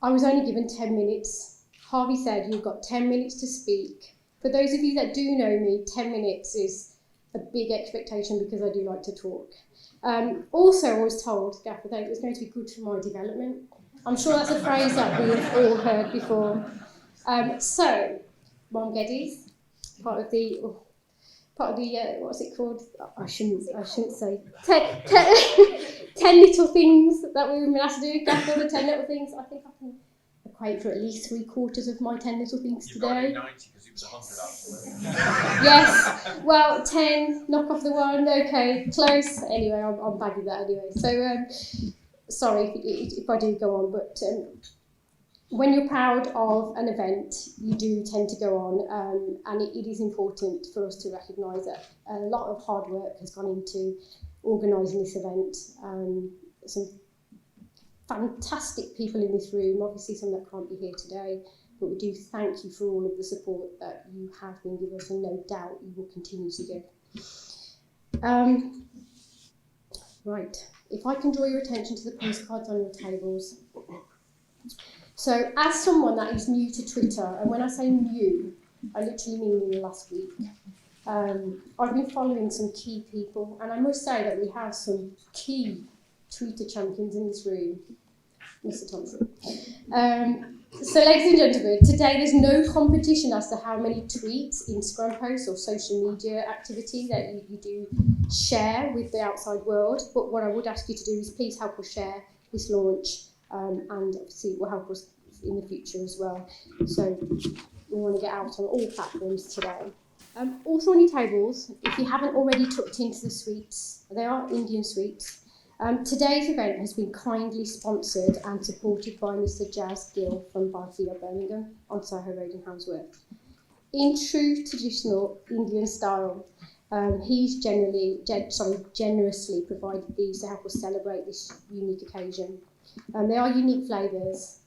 I was only given 10 minutes. Harvey said, you've got 10 minutes to speak. For those of you that do know me, 10 minutes is a big expectation because I do like to talk. Also, I was told, Gaffer, that it was going to be good for my development. I'm sure that's a phrase that we've all heard before. So, Mom Geddes, part of the what's it called? I shouldn't say 10 little things that we were going to have to do. Gaffer, the 10 little things. I think I can equate for at least 3/4 of my 10 little things today. You've got 90 because it was 100 after. Yes. Well, 10. Knock off the 1. Okay, close. Anyway, I'm bad with that anyway. So, sorry if I do go on, but. When you're proud of an event, you do tend to go on, and it is important for us to recognise that a lot of hard work has gone into organising this event. Some fantastic people in this room, obviously some that can't be here today, but we do thank you for all of the support that you have been giving us, and no doubt you will continue to give. Right, if I can draw your attention to the postcards on your tables. So, as someone that is new to Twitter, and when I say new, I literally mean in the last week, I've been following some key people, and I must say that we have some key Twitter champions in this room. Mr. Thompson. So, ladies and gentlemen, today there's no competition as to how many tweets, Instagram posts, or social media activity that you do share with the outside world, but what I would ask you to do is please help us share this launch. And obviously it will help us in the future as well. So we want to get out on all platforms today. Also on your tables, if you haven't already tucked into the sweets, they are Indian sweets. Today's event has been kindly sponsored and supported by Mr. Jazz Gill from Barfield, Birmingham on Soho Road in Hamsworth. In true traditional Indian style, he's generously provided these to help us celebrate this unique occasion. They are unique flavours,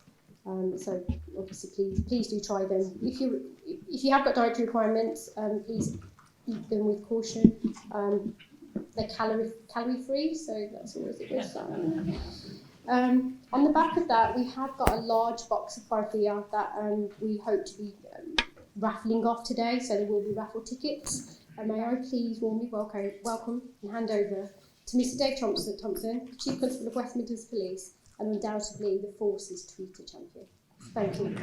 so obviously please do try them. If you have got dietary requirements, please eat them with caution. They're calorie free, so that's always a good sign. On the back of that, we have got a large box of parfia that we hope to be raffling off today, so there will be raffle tickets. May I please warmly welcome and hand over to Mr. Dave Thompson, Chief Constable of West Midlands Police, and undoubtedly the Forces Twitter champion. Thank you.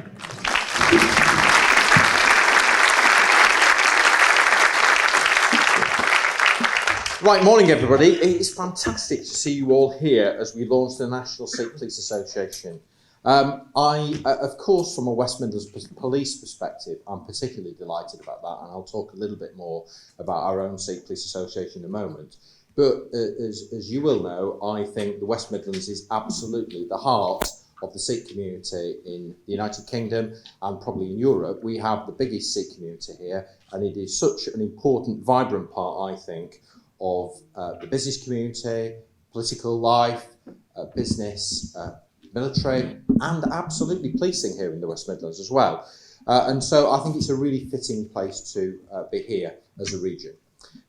Right, morning everybody. It's fantastic to see you all here as we launch the National Sikh Police Association. Of course, from a West Midlands police perspective, I'm particularly delighted about that, and I'll talk a little bit more about our own Sikh Police Association in a moment. But as you will know, I think the West Midlands is absolutely the heart of the Sikh community in the United Kingdom and probably in Europe. We have the biggest Sikh community here, and it is such an important, vibrant part, I think, of the business community, political life, business, military, and absolutely policing here in the West Midlands as well. And so I think it's a really fitting place to be here as a region.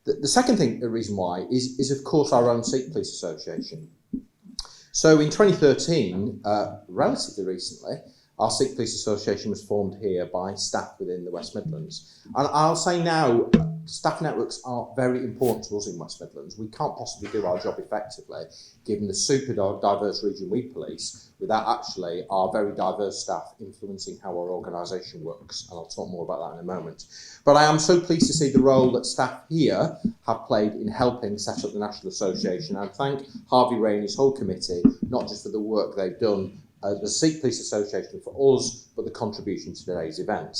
The second reason why is of course our own Sikh Police Association. So in 2013, relatively recently, our Sikh Police Association was formed here by staff within the West Midlands. And I'll say now, staff networks are very important to us in West Midlands. We can't possibly do our job effectively, given the super diverse region we police, without actually our very diverse staff influencing how our organisation works. And I'll talk more about that in a moment. But I am so pleased to see the role that staff here have played in helping set up the National Association. And I thank Harvey Ray and his whole committee, not just for the work they've done the Sikh Police Association for us, but the contribution to today's event.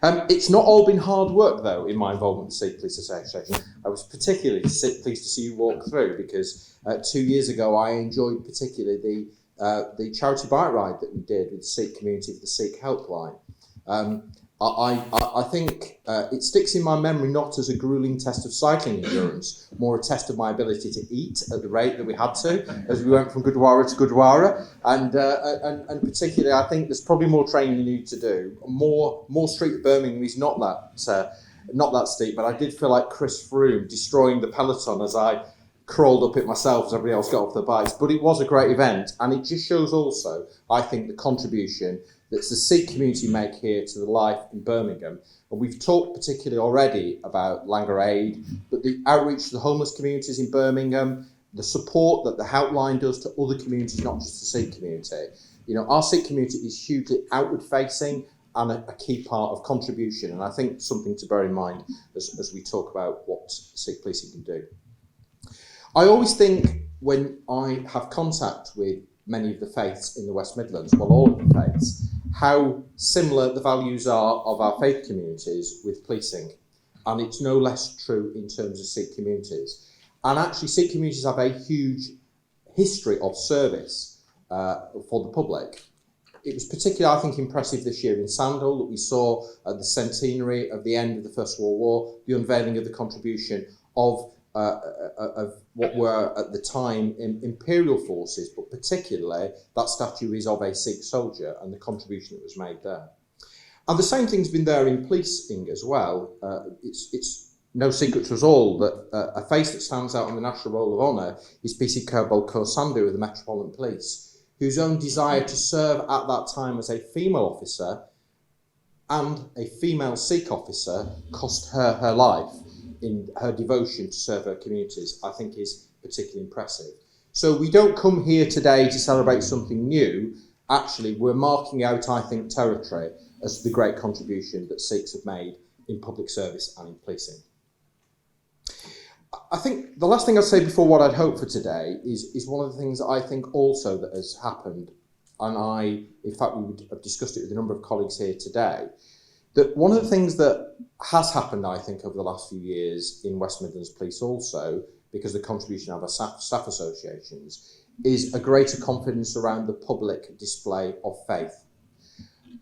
It's not all been hard work, though, in my involvement with the Sikh Police Association. I was particularly pleased to see you walk through, because 2 years ago I enjoyed particularly the charity bike ride that we did with the Sikh community for the Sikh helpline. I think it sticks in my memory not as a gruelling test of cycling endurance, more a test of my ability to eat at the rate that we had to as we went from Gurdwara to Gurdwara, and particularly I think there's probably more training you need to do. More Street of Birmingham is not that steep, but I did feel like Chris Froome destroying the peloton as I crawled up it myself as everybody else got off their bikes, but it was a great event, and it just shows also, I think, the contribution that the Sikh community make here to the life in Birmingham. And we've talked particularly already about Langer Aid, but the outreach to the homeless communities in Birmingham, the support that the Helpline does to other communities, not just the Sikh community. You know, our Sikh community is hugely outward facing and a key part of contribution, and I think something to bear in mind as we talk about what Sikh policing can do. I always think when I have contact with many of the faiths in the West Midlands, well, all of the faiths, how similar the values are of our faith communities with policing. And it's no less true in terms of Sikh communities. And actually, Sikh communities have a huge history of service for the public. It was particularly, I think, impressive this year in Sandal that we saw at the centenary of the end of the First World War, the unveiling of the contribution of what were at the time imperial forces, but particularly that statue is of a Sikh soldier and the contribution that was made there. And the same thing's been there in policing as well. It's no secret to us all that a face that stands out on the National Roll of Honour is PC Kerbal Kaur Sandhu of the Metropolitan Police, whose own desire to serve at that time as a female officer and a female Sikh officer cost her her life in her devotion to serve her communities, I think is particularly impressive. So we don't come here today to celebrate something new. Actually, we're marking out, I think, territory as the great contribution that Sikhs have made in public service and in policing. I think the last thing I'd say before what I'd hope for today is one of the things that I think also that has happened, and in fact, we would have discussed it with a number of colleagues here today, that one of the things that has happened, I think, over the last few years in West Midlands Police also, because of the contribution of our staff associations, is a greater confidence around the public display of faith.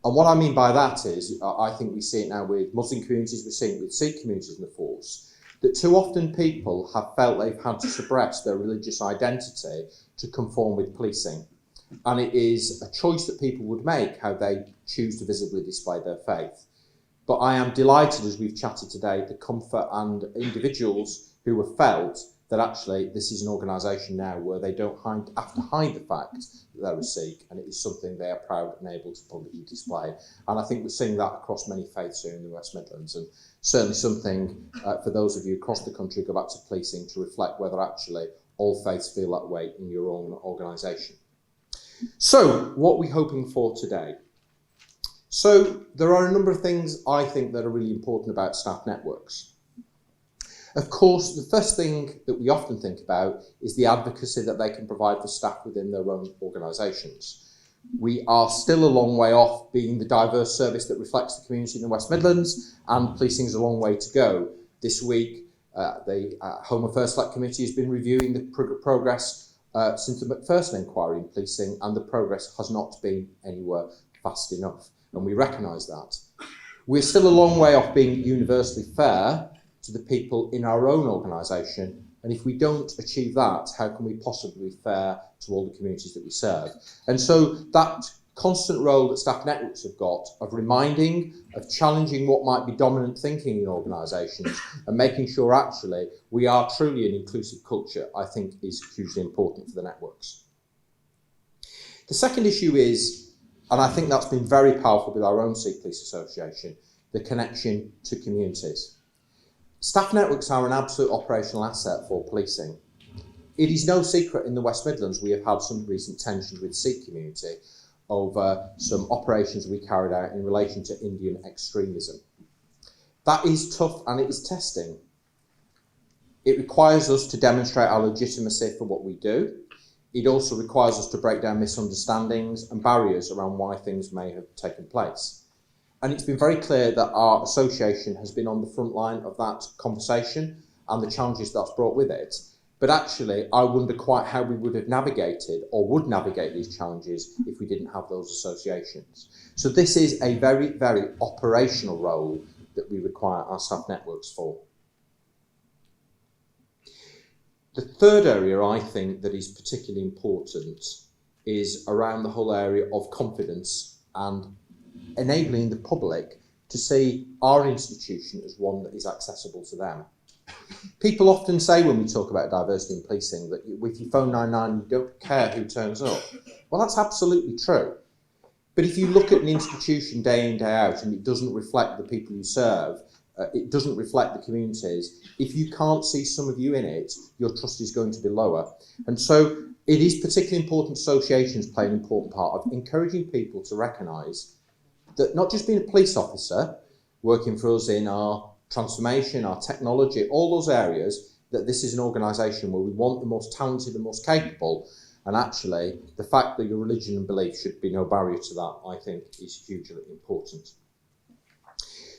And what I mean by that is, I think we see it now with Muslim communities, we're seeing it with Sikh communities in the force, that too often people have felt they've had to suppress their religious identity to conform with policing. And it is a choice that people would make how they choose to visibly display their faith. But I am delighted, as we've chatted today, the comfort and individuals who have felt that actually this is an organisation now where they don't have to hide the fact that they're a Sikh, and it is something they are proud and able to publicly display. And I think we're seeing that across many faiths here in the West Midlands, and certainly something for those of you across the country who go back to policing to reflect whether actually all faiths feel that way in your own organisation. So, what are we hoping for today? So, there are a number of things I think that are really important about staff networks. Of course, the first thing that we often think about is the advocacy that they can provide for staff within their own organisations. We are still a long way off being the diverse service that reflects the community in the West Midlands, and policing is a long way to go. This week, the Home Affairs Select Committee has been reviewing the progress since the Macpherson inquiry in policing, and the progress has not been anywhere fast enough, and we recognise that. We're still a long way off being universally fair to the people in our own organisation, and if we don't achieve that, how can we possibly be fair to all the communities that we serve? And so that constant role that staff networks have got of reminding, of challenging what might be dominant thinking in organisations, and making sure actually we are truly an inclusive culture, I think is hugely important for the networks. The second issue is, and I think that's been very powerful with our own Sikh Police Association, the connection to communities. Staff networks are an absolute operational asset for policing. It is no secret in the West Midlands we have had some recent tensions with the Sikh community over some operations we carried out in relation to Indian extremism. That is tough and it is testing. It requires us to demonstrate our legitimacy for what we do. It also requires us to break down misunderstandings and barriers around why things may have taken place. And it's been very clear that our association has been on the front line of that conversation and the challenges that's brought with it. But actually, I wonder quite how we would have navigated or would navigate these challenges if we didn't have those associations. So this is a very, very operational role that we require our staff networks for. The third area I think that is particularly important is around the whole area of confidence and enabling the public to see our institution as one that is accessible to them. People often say when we talk about diversity in policing that if you phone 999, you don't care who turns up. Well, that's absolutely true. But if you look at an institution day in, day out, and it doesn't reflect the people you serve, it doesn't reflect the communities, if you can't see some of you in it, your trust is going to be lower. And so it is particularly important associations play an important part of encouraging people to recognise that not just being a police officer, working for us in our transformation, our technology, all those areas, that this is an organisation where we want the most talented and most capable, and actually the fact that your religion and belief should be no barrier to that, I think, is hugely important.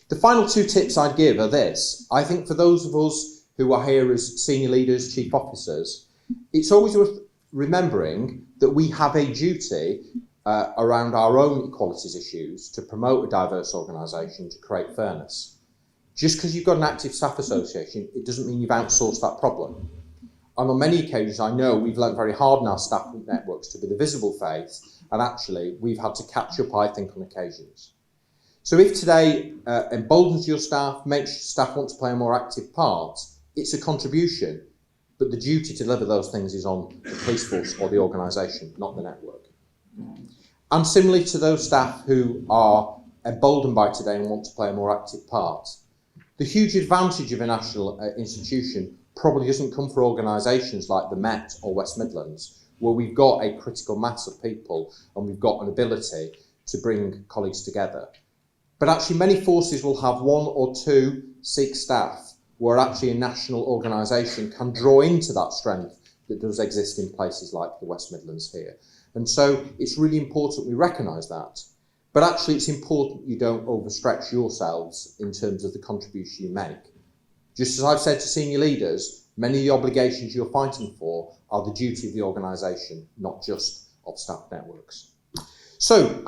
The final two tips I'd give are this. I think for those of us who are here as senior leaders, chief officers, it's always worth remembering that we have a duty around our own equalities issues to promote a diverse organisation, to create fairness. Just because you've got an active staff association, it doesn't mean you've outsourced that problem. And on many occasions, I know we've learned very hard in our staff networks to be the visible face, and actually we've had to catch up, I think, on occasions. So if today emboldens your staff, makes staff want to play a more active part, it's a contribution, but the duty to deliver those things is on the police force or the organisation, not the network. And similarly to those staff who are emboldened by today and want to play a more active part, the huge advantage of a national institution probably doesn't come for organisations like the Met or West Midlands, where we've got a critical mass of people and we've got an ability to bring colleagues together. But actually many forces will have one or two Sikh staff where actually a national organisation can draw into that strength that does exist in places like the West Midlands here. And so it's really important we recognise that. But actually it's important you don't overstretch yourselves in terms of the contribution you make. Just as I've said to senior leaders, many of the obligations you're fighting for are the duty of the organisation, not just of staff networks. So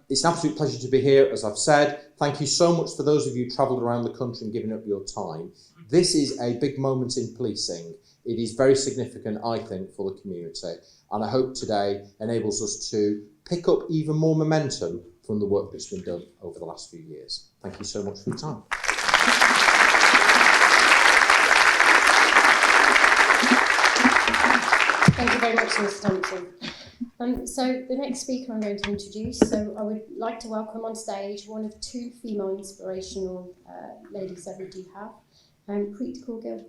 it's an absolute pleasure to be here, as I've said. Thank you so much for those of you who travelled around the country and given up your time. This is a big moment in policing. It is very significant, I think, for the community. And I hope today enables us to pick up even more momentum from the work that's been done over the last few years. Thank you so much for your time. Thank you very much, Mr. Thompson. So the next speaker I'm going to introduce, so I would like to welcome on stage one of two female inspirational ladies that we do have, Preet Kaur Gill.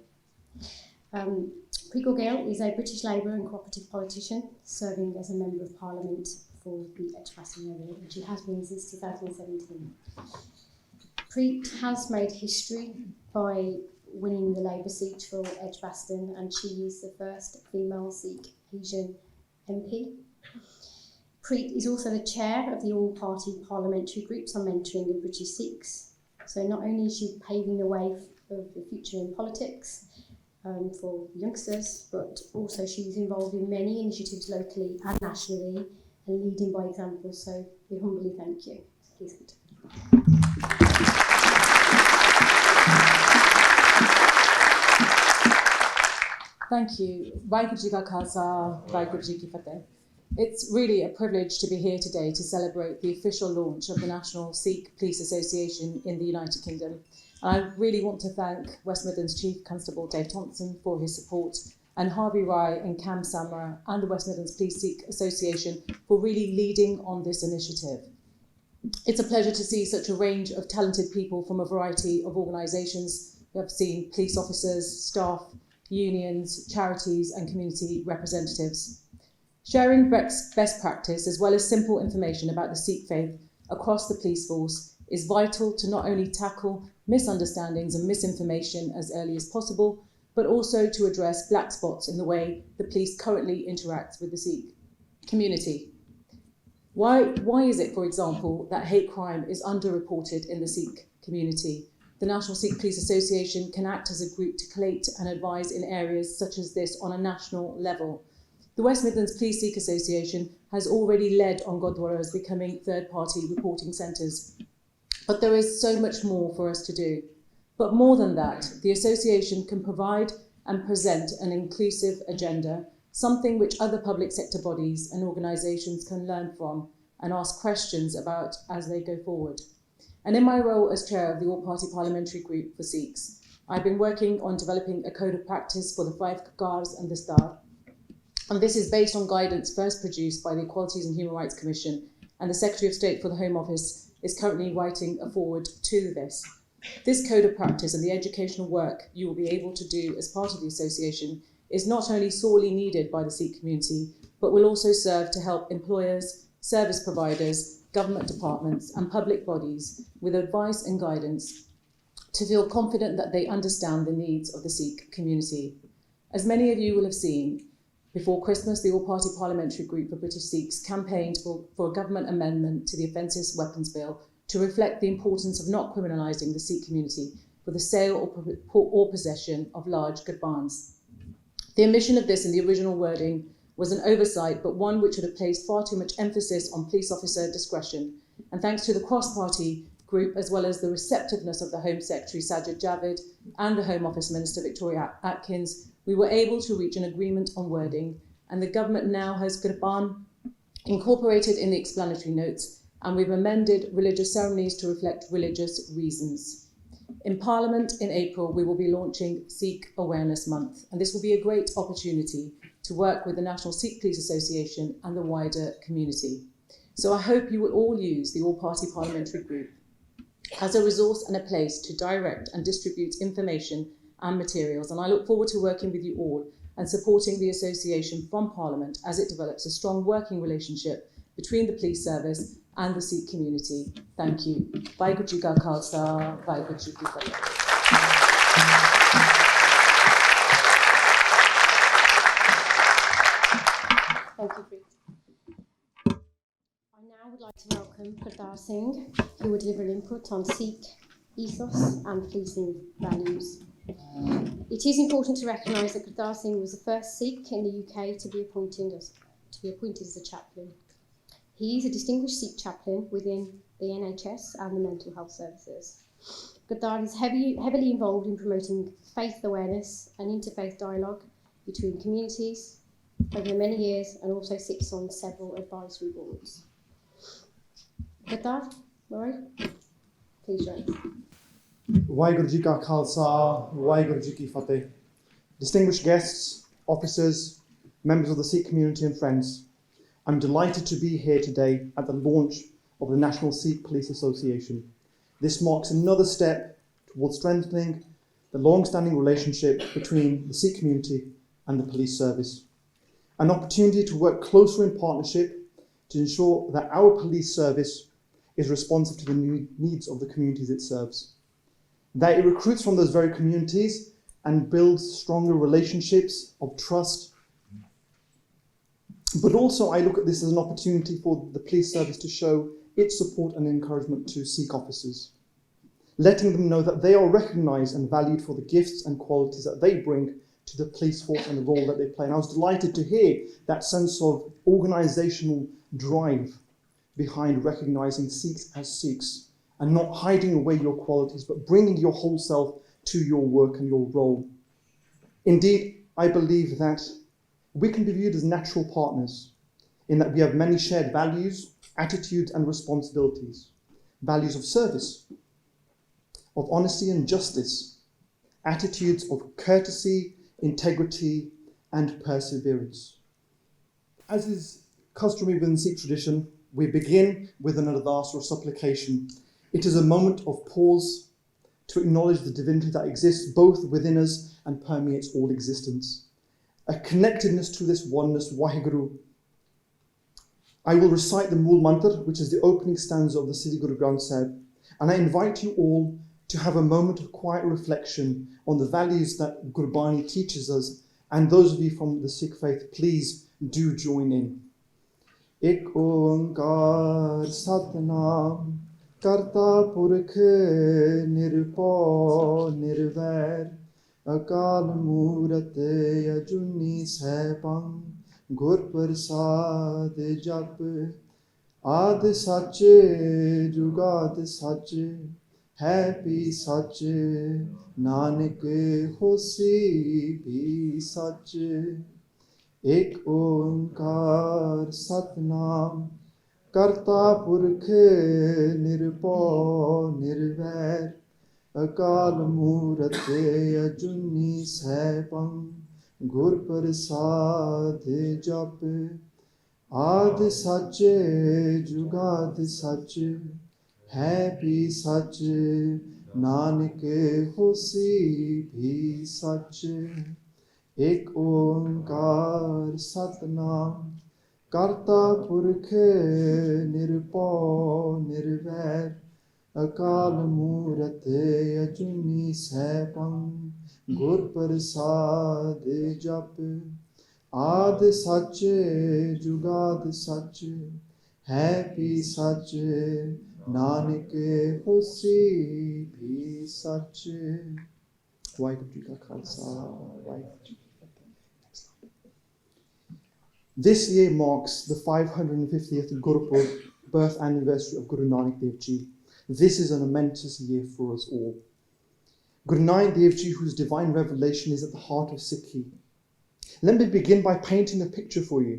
Preet Kaur Gill is a British Labour and cooperative politician serving as a Member of Parliament for the Edgbaston area, and she has been since 2017. Preet has made history by winning the Labour seat for Edgbaston, and she is the first female Sikh Asian MP. Preet is also the chair of the all-party parliamentary groups on mentoring of British Sikhs. So not only is she paving the way for the future in politics for youngsters, but also she's involved in many initiatives locally and nationally and leading by example. So we humbly thank you. Please continue. Thank you. Vaheguru Ji Ka Khalsa, Vaheguru Ji Ki Fateh. It's really a privilege to be here today to celebrate the official launch of the National Sikh Police Association in the United Kingdom. And I really want to thank West Midlands Chief Constable Dave Thompson for his support, and Harvey Rai and Cam Samra and the West Midlands Police Sikh Association for really leading on this initiative. It's a pleasure to see such a range of talented people from a variety of organisations. We have seen police officers, staff, unions, charities and community representatives. Sharing best practice as well as simple information about the Sikh faith across the police force is vital to not only tackle misunderstandings and misinformation as early as possible, but also to address black spots in the way the police currently interacts with the Sikh community. Why is it, for example, that hate crime is underreported in the Sikh community? The National Sikh Police Association can act as a group to collate and advise in areas such as this on a national level. The West Midlands Police Sikh Association has already led on Gurdwaras becoming third-party reporting centres. But there is so much more for us to do. But more than that, the association can provide and present an inclusive agenda, something which other public sector bodies and organisations can learn from and ask questions about as they go forward. And in my role as chair of the all-party parliamentary group for Sikhs, I've been working on developing a code of practice for the 5 Gars and the Star. And this is based on guidance first produced by the Equalities and Human Rights Commission, and the Secretary of State for the Home Office is currently writing a forward to this. This code of practice and the educational work you will be able to do as part of the association is not only sorely needed by the Sikh community, but will also serve to help employers, service providers, government departments and public bodies with advice and guidance to feel confident that they understand the needs of the Sikh community. As many of you will have seen, before Christmas, the All-Party Parliamentary Group for British Sikhs campaigned for a government amendment to the Offences Weapons Bill to reflect the importance of not criminalising the Sikh community for the sale or possession of large gurbans. The omission of this in the original wording was an oversight, but one which would have placed far too much emphasis on police officer discretion. And thanks to the cross-party group, as well as the receptiveness of the Home Secretary Sajid Javid and the Home Office Minister Victoria Atkins, we were able to reach an agreement on wording, and the government now has Gurban incorporated in the explanatory notes, and we've amended religious ceremonies to reflect religious reasons. In Parliament in April, we will be launching Sikh Awareness Month, and this will be a great opportunity to work with the National Sikh Police Association and the wider community. So I hope you will all use the All-Party Parliamentary Group as a resource and a place to direct and distribute information and materials, and I look forward to working with you all and supporting the association from Parliament as it develops a strong working relationship between the police service and the Sikh community. Thank you. Vaheguru Ji Ka Khalsa, Vaheguru Ji Ki Fateh. Thank you, Preet. I now would like to welcome Gurdar Singh, who will deliver an input on Sikh ethos and policing values. It is important to recognise that Gurdar Singh was the first Sikh in the UK to be appointed as a chaplain. He is a distinguished Sikh chaplain within the NHS and the mental health services. Gurdar is heavily involved in promoting faith awareness and interfaith dialogue between communities over many years, and also sits on several advisory boards. Gurdar, Rory, please join us. Vaheguru Ji Ka Khalsa, Vaheguru Ji Ki Fateh. Distinguished guests, officers, members of the Sikh community and friends, I'm delighted to be here today at the launch of the National Sikh Police Association. This marks another step towards strengthening the long-standing relationship between the Sikh community and the police service. An opportunity to work closer in partnership to ensure that our police service is responsive to the needs of the communities it serves. That it recruits from those very communities and builds stronger relationships of trust. But also I look at this as an opportunity for the police service to show its support and encouragement to Sikh officers, letting them know that they are recognised and valued for the gifts and qualities that they bring to the police force and the role that they play. And I was delighted to hear that sense of organisational drive behind recognising Sikhs as Sikhs and not hiding away your qualities, but bringing your whole self to your work and your role. Indeed, I believe that we can be viewed as natural partners in that we have many shared values, attitudes and responsibilities. Values of service, of honesty and justice, attitudes of courtesy, integrity and perseverance. As is customary within Sikh tradition, we begin with an ardas or supplication. It is a moment of pause to acknowledge the divinity that exists both within us and permeates all existence. A connectedness to this oneness, Vaheguru. I will recite the Mool Mantra, which is the opening stanza of the Sri Guru Granth Sahib, and I invite you all to have a moment of quiet reflection on the values that Gurbani teaches us, and those of you from the Sikh faith, please do join in. Ik Onkar Satnam Karta Purkh Nirpau Nirvair Akal Mourat Ajuni Saipang Gur Prasad Jap Ad Sach Jugad Sach Happy Sach Nanak Hosi Bhi Sach Ik Onkar Satnam Karta Purkh Nirpau Nirvair ਅਕਾਲ ਮੂਰਤ ਅਜੂਨੀ ਸੈਭੰ ਗੁਰ ਪ੍ਰਸਾਦ ਜਪ ਆਦਿ ਸੱਚ ਜੁਗਾਦ ਸੱਚ ਹੈ ਵੀ ਸੱਚ ਨਾਨਕ ਹੋਸੀ ਵੀ ਸੱਚ ਏਕ ਓੰਕਾਰ ਸਤਿਨਾਮ ਕਰਤਾ ਪੁਰਖ ਨਿਰਭਉ ਨਿਰਵੈਰ ਅਕਾਲ ਮੂਰਤ ਅਜੂਨੀ ਸੈਭੰ ਗੁਰ ਪ੍ਰਸਾਦ ਜਪ ਆਦਿ ਸੱਚ ਜੁਗਾਦ ਸੱਚ ਹੈ ਵੀ ਸੱਚ ਨਾਨਕ ਹੋਸੀ ਵੀ ਸੱਚ ਵਾਹਿਗੁਰੂ ਜੀ ਕਾ ਖਾਲਸਾ ਵਾਹਿਗੁਰੂ ਜੀ ਕੀ ਫਤਿਹ. This year marks the 550th Gurpurab birth anniversary of Guru Nanak Dev Ji. This is a momentous year for us all. Guru Nanak Dev Ji, whose divine revelation is at the heart of Sikhi. Let me begin by painting a picture for you.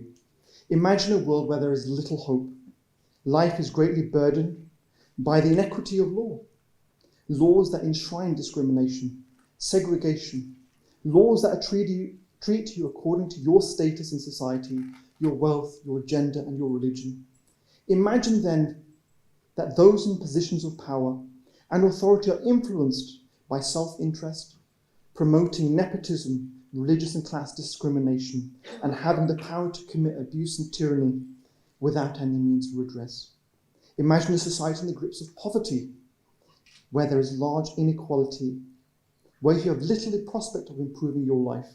Imagine a world where there is little hope. Life is greatly burdened by the inequity of law. Laws that enshrine discrimination, segregation, laws that treat you according to your status in society, your wealth, your gender, and your religion. Imagine then that those in positions of power and authority are influenced by self-interest, promoting nepotism, religious and class discrimination, and having the power to commit abuse and tyranny without any means of redress. Imagine a society in the grips of poverty, where there is large inequality, where you have little prospect of improving your life.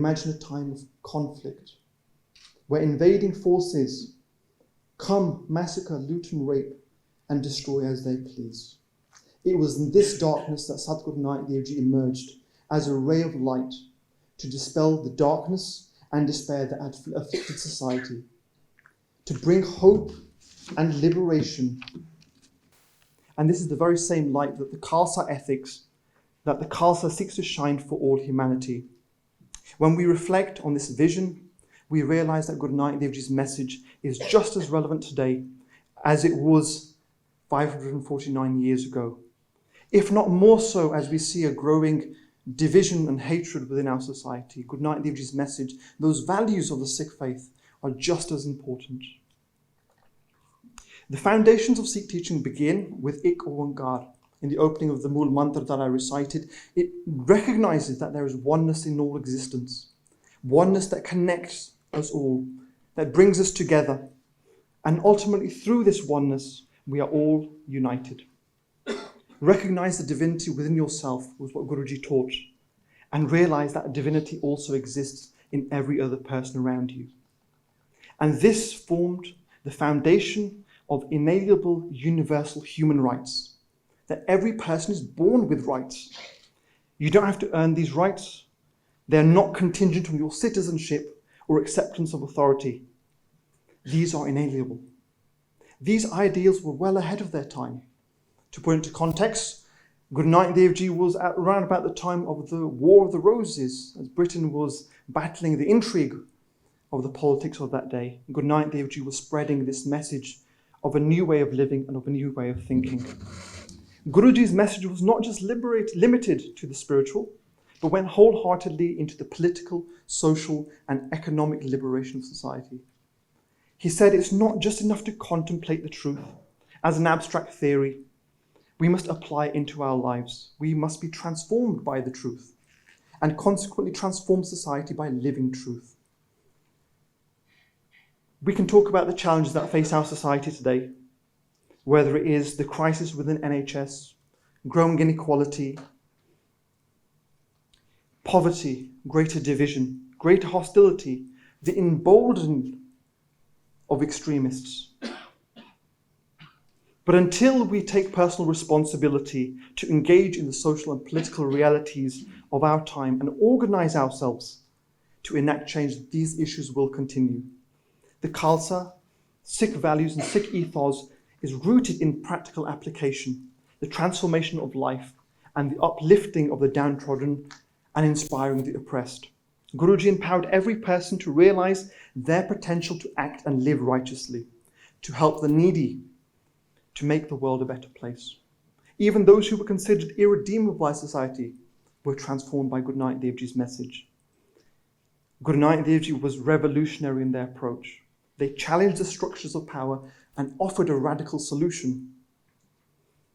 Imagine a time of conflict, where invading forces come, massacre, loot and rape, and destroy as they please. It was in this darkness that Sadhguru Nanak Dev Ji emerged as a ray of light to dispel the darkness and despair that had afflicted society, to bring hope and liberation. And this is the very same light that the Khalsa ethics, that the Khalsa seeks to shine for all humanity. When we reflect on this vision, we realize that Guru Nanak Dev Ji's message is just as relevant today as it was 549 years ago. If not more so, as we see a growing division and hatred within our society, Guru Nanak Dev Ji's message, those values of the Sikh faith, are just as important. The foundations of Sikh teaching begin with Ik Onkar. In the opening of the Mool Mantra that I recited, it recognizes that there is oneness in all existence, oneness that connects us all, that brings us together, and ultimately through this oneness, we are all united. Recognize the divinity within yourself was what Guruji taught, and realize that divinity also exists in every other person around you. And this formed the foundation of inalienable universal human rights, that every person is born with rights. You don't have to earn these rights. They're not contingent on your citizenship or acceptance of authority. These are inalienable. These ideals were well ahead of their time. To put into context, Guru Nanak Dev Ji was around about the time of the War of the Roses, as Britain was battling the intrigue of the politics of that day. Guru Nanak Dev Ji was spreading this message of a new way of living and of a new way of thinking. Guruji's message was not just limited to the spiritual, but went wholeheartedly into the political, social, and economic liberation of society. He said it's not just enough to contemplate the truth as an abstract theory. We must apply it into our lives. We must be transformed by the truth, and consequently transform society by living truth. We can talk about the challenges that face our society today, whether it is the crisis within NHS, growing inequality, poverty, greater division, greater hostility, the emboldening of extremists. But until we take personal responsibility to engage in the social and political realities of our time and organize ourselves to enact change, these issues will continue. The Khalsa, Sikh values and Sikh ethos is rooted in practical application, the transformation of life, and the uplifting of the downtrodden and inspiring the oppressed. Guruji empowered every person to realize their potential to act and live righteously, to help the needy, to make the world a better place. Even those who were considered irredeemable by society were transformed by Guru Nanak Dev Ji's message. Guru Nanak Dev Ji was revolutionary in their approach. They challenged the structures of power and offered a radical solution.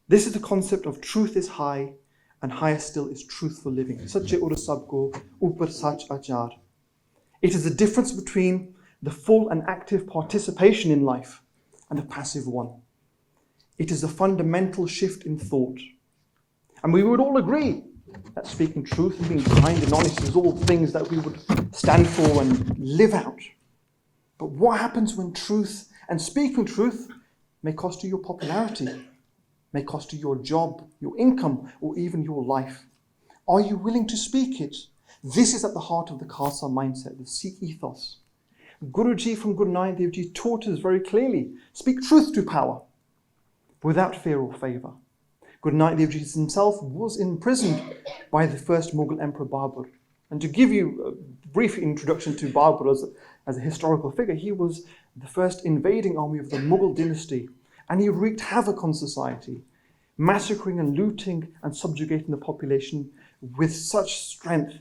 This is the concept of truth is high, and higher still is truthful living. Sache ur sabko upar sach achar. It is the difference between the full and active participation in life and the passive one. It is a fundamental shift in thought. And we would all agree that speaking truth and being kind and honest is all things that we would stand for and live out. But what happens when truth and speaking truth may cost you your popularity, may cost you your job, your income, or even your life? Are you willing to speak it? This is at the heart of the Khalsa mindset, the Sikh ethos. Guruji from Guru Nanak Dev Ji taught us very clearly, speak truth to power, without fear or favour. Guru Nanak Dev Ji himself was imprisoned by the first Mughal Emperor Babur. And to give you a brief introduction to Babur as a historical figure, he was the first invading army of the Mughal dynasty, and he wreaked havoc on society, massacring and looting and subjugating the population with such strength